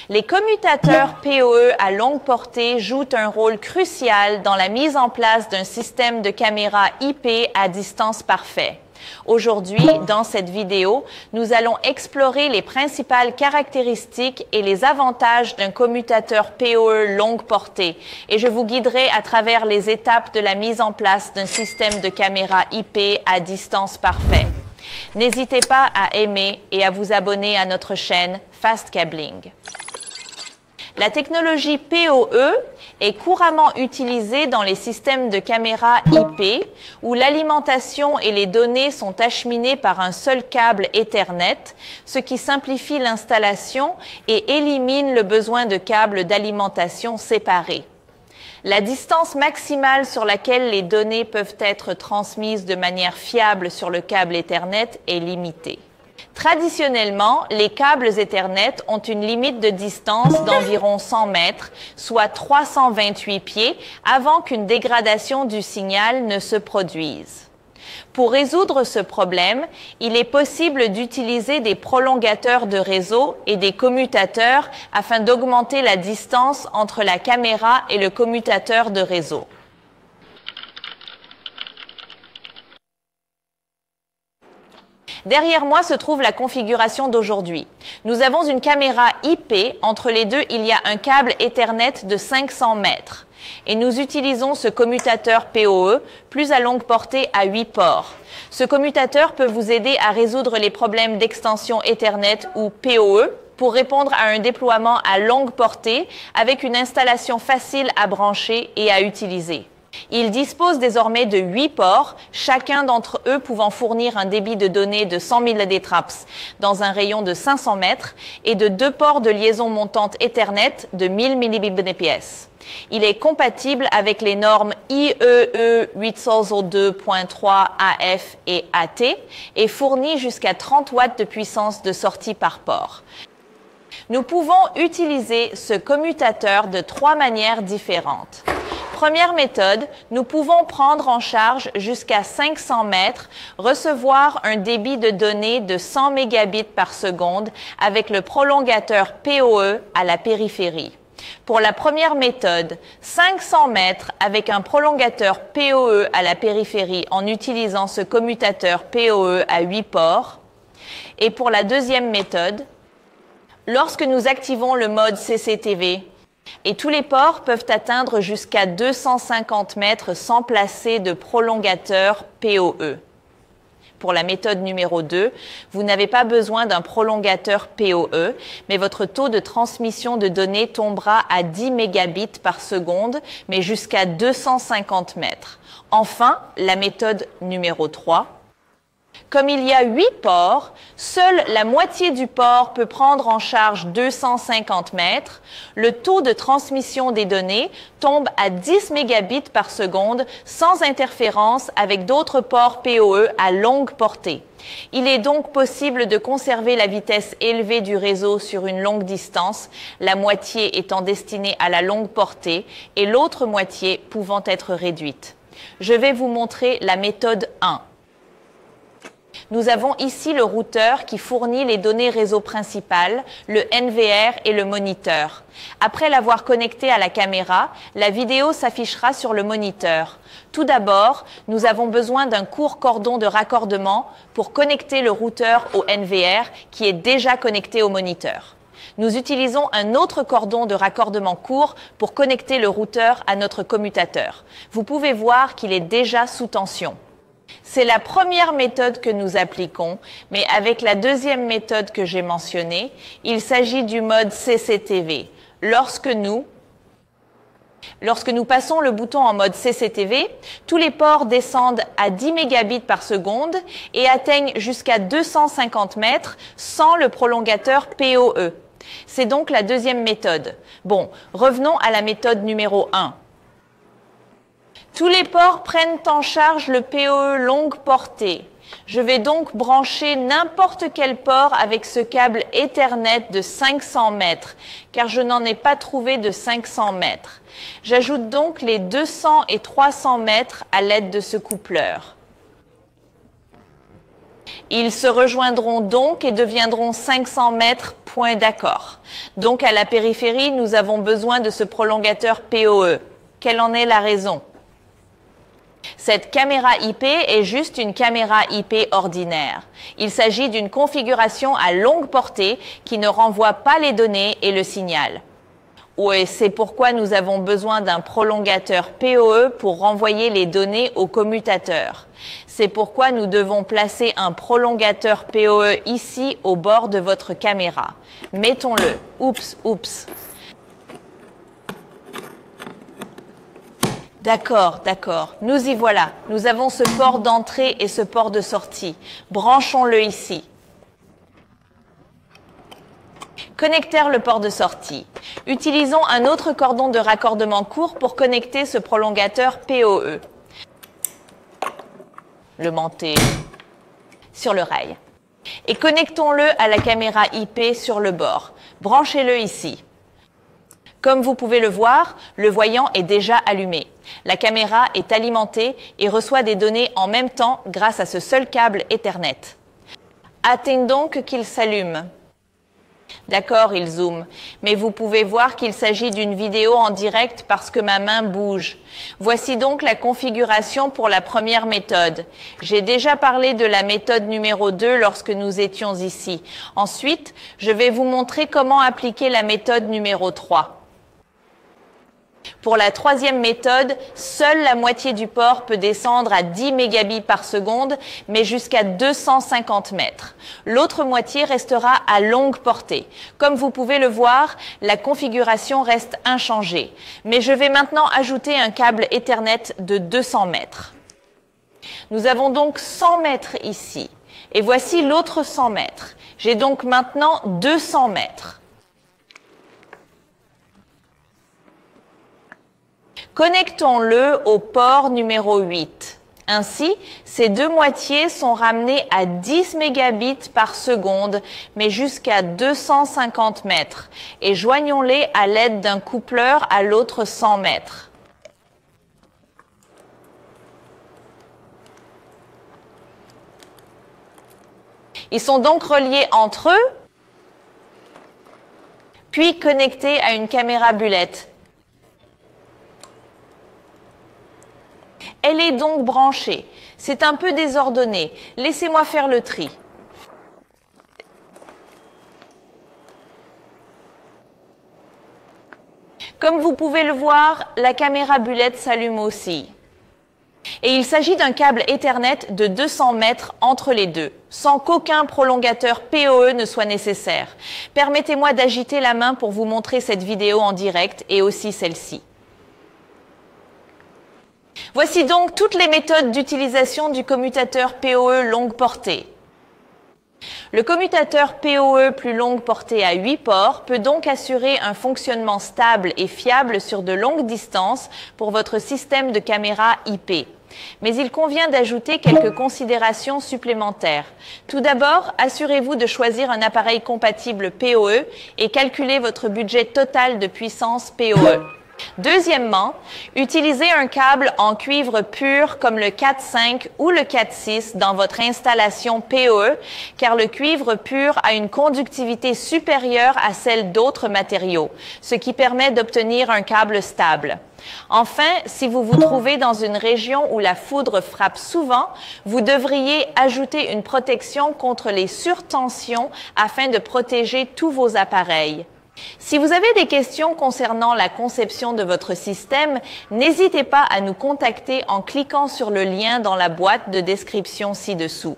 Les commutateurs PoE à longue portée jouent un rôle crucial dans la mise en place d'un système de caméra IP à distance parfait. Aujourd'hui, dans cette vidéo, nous allons explorer les principales caractéristiques et les avantages d'un commutateur PoE longue portée et je vous guiderai à travers les étapes de la mise en place d'un système de caméra IP à distance parfait. N'hésitez pas à aimer et à vous abonner à notre chaîne Fast Cabling. La technologie PoE est couramment utilisée dans les systèmes de caméras IP où l'alimentation et les données sont acheminées par un seul câble Ethernet, ce qui simplifie l'installation et élimine le besoin de câbles d'alimentation séparés. La distance maximale sur laquelle les données peuvent être transmises de manière fiable sur le câble Ethernet est limitée. Traditionnellement, les câbles Ethernet ont une limite de distance d'environ 100 mètres, soit 328 pieds, avant qu'une dégradation du signal ne se produise. Pour résoudre ce problème, il est possible d'utiliser des prolongateurs de réseau et des commutateurs afin d'augmenter la distance entre la caméra et le commutateur de réseau. Derrière moi se trouve la configuration d'aujourd'hui. Nous avons une caméra IP. Entre les deux, il y a un câble Ethernet de 500 mètres. Et nous utilisons ce commutateur PoE, plus à longue portée à 8 ports. Ce commutateur peut vous aider à résoudre les problèmes d'extension Ethernet ou PoE pour répondre à un déploiement à longue portée avec une installation facile à brancher et à utiliser. Il dispose désormais de 8 ports, chacun d'entre eux pouvant fournir un débit de données de 100 000 DTRAPS dans un rayon de 500 mètres et de 2 ports de liaison montante Ethernet de 1000 Mbps. Il est compatible avec les normes IEEE 802.3 AF et AT et fournit jusqu'à 30 watts de puissance de sortie par port. Nous pouvons utiliser ce commutateur de 3 manières différentes. Première méthode, nous pouvons prendre en charge jusqu'à 500 mètres, recevoir un débit de données de 100 mégabits par seconde avec le prolongateur PoE à la périphérie. Pour la première méthode, 500 mètres avec un prolongateur PoE à la périphérie en utilisant ce commutateur PoE à 8 ports. Et pour la deuxième méthode, lorsque nous activons le mode CCTV, et tous les ports peuvent atteindre jusqu'à 250 mètres sans placer de prolongateur PoE. Pour la méthode numéro 2, vous n'avez pas besoin d'un prolongateur PoE, mais votre taux de transmission de données tombera à 10 mégabits par seconde, mais jusqu'à 250 mètres. Enfin, la méthode numéro 3. Comme il y a 8 ports, seule la moitié du port peut prendre en charge 250 mètres. Le taux de transmission des données tombe à 10 mégabits par seconde sans interférence avec d'autres ports PoE à longue portée. Il est donc possible de conserver la vitesse élevée du réseau sur une longue distance, la moitié étant destinée à la longue portée et l'autre moitié pouvant être réduite. Je vais vous montrer la méthode 1. Nous avons ici le routeur qui fournit les données réseau principales, le NVR et le moniteur. Après l'avoir connecté à la caméra, la vidéo s'affichera sur le moniteur. Tout d'abord, nous avons besoin d'un court cordon de raccordement pour connecter le routeur au NVR qui est déjà connecté au moniteur. Nous utilisons un autre cordon de raccordement court pour connecter le routeur à notre commutateur. Vous pouvez voir qu'il est déjà sous tension. C'est la première méthode que nous appliquons, mais avec la deuxième méthode que j'ai mentionnée, il s'agit du mode CCTV. Lorsque nous passons le bouton en mode CCTV, tous les ports descendent à 10 mégabits par seconde et atteignent jusqu'à 250 mètres sans le prolongateur PoE. C'est donc la deuxième méthode. Bon, revenons à la méthode numéro 1. Tous les ports prennent en charge le PoE longue portée. Je vais donc brancher n'importe quel port avec ce câble Ethernet de 500 mètres, car je n'en ai pas trouvé de 500 mètres. J'ajoute donc les 200 et 300 mètres à l'aide de ce coupleur. Ils se rejoindront donc et deviendront 500 mètres, point d'accord. Donc à la périphérie, nous avons besoin de ce prolongateur PoE. Quelle en est la raison? Cette caméra IP est juste une caméra IP ordinaire. Il s'agit d'une configuration à longue portée qui ne renvoie pas les données et le signal. Oui, c'est pourquoi nous avons besoin d'un prolongateur PoE pour renvoyer les données au commutateur. C'est pourquoi nous devons placer un prolongateur PoE ici au bord de votre caméra. Mettons-le. Oups. D'accord. Nous y voilà. Nous avons ce port d'entrée et ce port de sortie. Branchons-le ici. Connecteur le port de sortie. Utilisons un autre cordon de raccordement court pour connecter ce prolongateur PoE. Le monter sur le rail. Et connectons-le à la caméra IP sur le bord. Branchez-le ici. Comme vous pouvez le voir, le voyant est déjà allumé. La caméra est alimentée et reçoit des données en même temps grâce à ce seul câble Ethernet. Attendons qu'il s'allume. D'accord, il zoome, mais vous pouvez voir qu'il s'agit d'une vidéo en direct parce que ma main bouge. Voici donc la configuration pour la première méthode. J'ai déjà parlé de la méthode numéro 2 lorsque nous étions ici. Ensuite, je vais vous montrer comment appliquer la méthode numéro 3. Pour la troisième méthode, seule la moitié du port peut descendre à 10 mégabits par seconde, mais jusqu'à 250 mètres. L'autre moitié restera à longue portée. Comme vous pouvez le voir, la configuration reste inchangée. Mais je vais maintenant ajouter un câble Ethernet de 200 mètres. Nous avons donc 100 mètres ici. Et voici l'autre 100 mètres. J'ai donc maintenant 200 mètres. Connectons-le au port numéro 8. Ainsi, ces deux moitiés sont ramenées à 10 mégabits par seconde, mais jusqu'à 250 mètres, et joignons-les à l'aide d'un coupleur à l'autre 100 mètres. Ils sont donc reliés entre eux, puis connectés à une caméra bulette. Elle est donc branchée. C'est un peu désordonné. Laissez-moi faire le tri. Comme vous pouvez le voir, la caméra bulette s'allume aussi. Et il s'agit d'un câble Ethernet de 200 mètres entre les deux, sans qu'aucun prolongateur PoE ne soit nécessaire. Permettez-moi d'agiter la main pour vous montrer cette vidéo en direct et aussi celle-ci. Voici donc toutes les méthodes d'utilisation du commutateur PoE longue portée. Le commutateur PoE plus longue portée à 8 ports peut donc assurer un fonctionnement stable et fiable sur de longues distances pour votre système de caméra IP. Mais il convient d'ajouter quelques considérations supplémentaires. Tout d'abord, assurez-vous de choisir un appareil compatible PoE et calculez votre budget total de puissance PoE. Deuxièmement, utilisez un câble en cuivre pur comme le Cat5 ou le Cat6 dans votre installation PoE, car le cuivre pur a une conductivité supérieure à celle d'autres matériaux, ce qui permet d'obtenir un câble stable. Enfin, si vous vous trouvez dans une région où la foudre frappe souvent, vous devriez ajouter une protection contre les surtensions afin de protéger tous vos appareils. Si vous avez des questions concernant la conception de votre système, n'hésitez pas à nous contacter en cliquant sur le lien dans la boîte de description ci-dessous.